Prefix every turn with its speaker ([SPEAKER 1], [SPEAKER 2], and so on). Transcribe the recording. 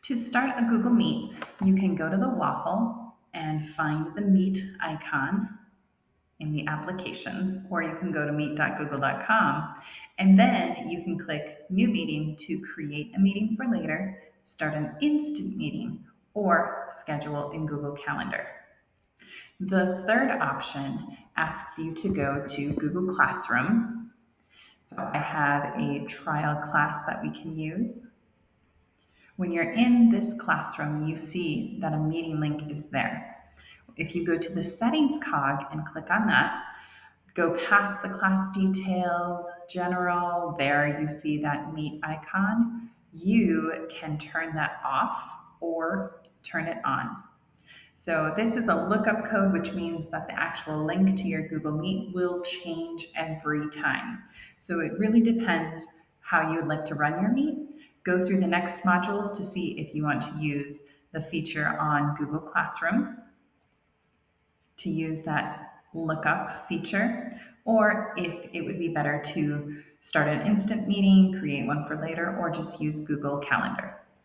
[SPEAKER 1] To start a Google Meet, you can go to the waffle and find the Meet icon in the applications, or you can go to meet.google.com and then you can click New Meeting to create a meeting for later, start an instant meeting, or schedule in Google Calendar. The third option asks you to go to Google Classroom. So I have a trial class that we can use. When you're in this classroom, you see that a meeting link is there. If you go to the settings cog and click on that, go past the class details, general, there you see that meet icon. You can turn that off or turn it on. So this is a lookup code, which means that the actual link to your Google Meet will change every time. So it really depends how you would like to run your Meet. Go through the next modules to see if you want to use the feature on Google Classroom to use that lookup feature, or if it would be better to start an instant meeting, create one for later, or just use Google Calendar.